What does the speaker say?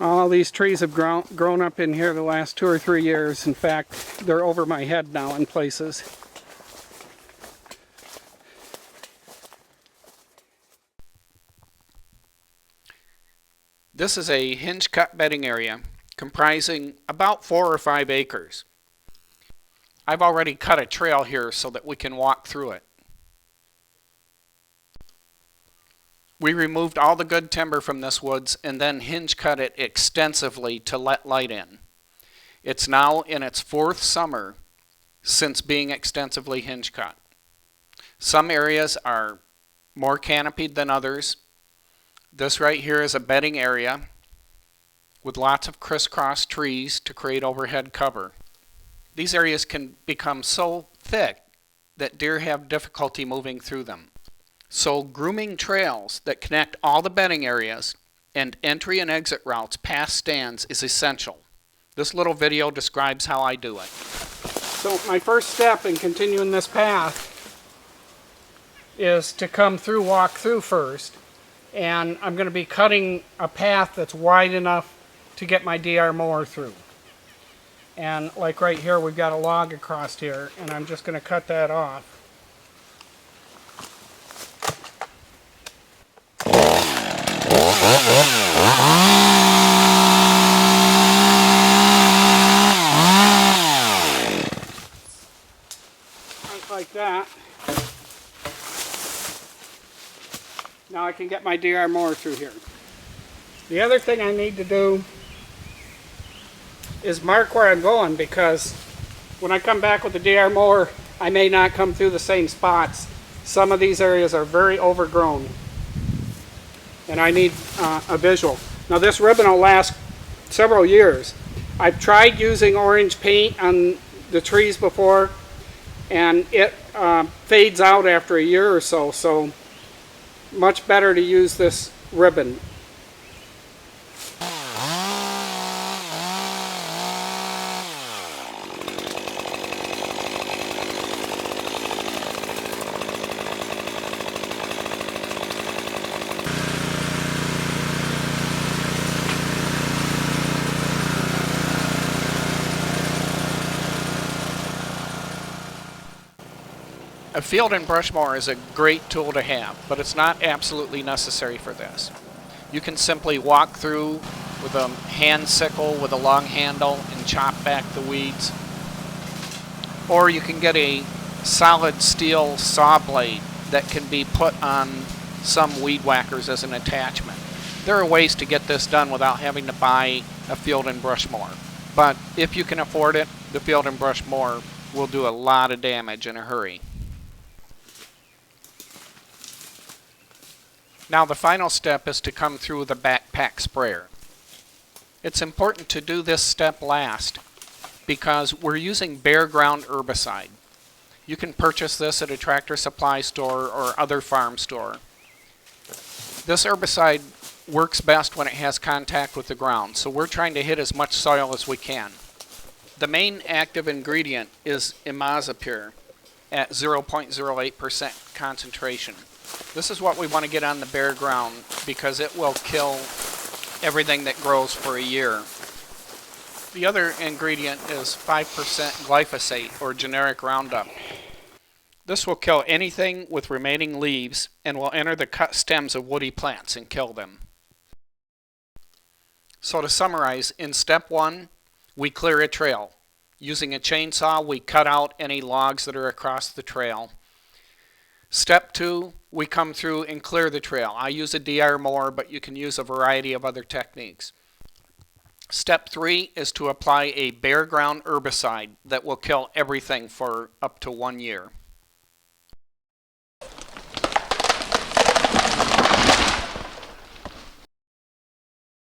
All these trees have grown up in here the last 2 or 3 years. In fact, they're over my head now in places. This is a hinge cut bedding area comprising about 4 or 5 acres. I've already cut a trail here so that we can walk through it. We removed all the good timber from this woods and then hinge cut it extensively to let light in. It's now in its 4th summer since being extensively hinge cut. Some areas are more canopied than others. This right here is a bedding area with lots of crisscross trees to create overhead cover. These areas can become so thick that deer have difficulty moving through them. So grooming trails that connect all the bedding areas and entry and exit routes past stands is essential. This little video describes how I do it. So my first step in continuing this path is to come through, walk through first. And I'm going to be cutting a path that's wide enough to get my DR mower through. And like right here, we've got a log across here, and I'm just going to cut that off. Like that. Now I can get my DR mower through here. The other thing I need to do is mark where I'm going, because when I come back with the DR mower, I may not come through the same spots. Some of these areas are very overgrown, and I need a visual. Now this ribbon will last several years. I've tried using orange paint on the trees before, and it fades out after a year or so, so much better to use this ribbon. A field and brush mower is a great tool to have, but it's not absolutely necessary for this. You can simply walk through with a hand sickle with a long handle and chop back the weeds. Or you can get a solid steel saw blade that can be put on some weed whackers as an attachment. There are ways to get this done without having to buy a field and brush mower. But if you can afford it, the field and brush mower will do a lot of damage in a hurry. Now the final step is to come through the backpack sprayer. It's important to do this step last because we're using bare ground herbicide. You can purchase this at a tractor supply store or other farm store. This herbicide works best when it has contact with the ground, so we're trying to hit as much soil as we can. The main active ingredient is imazapyr at 0.08% concentration. This is what we want to get on the bare ground because it will kill everything that grows for a year. The other ingredient is 5% glyphosate, or generic Roundup. This will kill anything with remaining leaves and will enter the cut stems of woody plants and kill them. So to summarize, in step 1, we clear a trail. Using a chainsaw, we cut out any logs that are across the trail. Step 2, we come through and clear the trail. I use a DR mower, but you can use a variety of other techniques. Step 3 is to apply a bare ground herbicide that will kill everything for up to 1 year.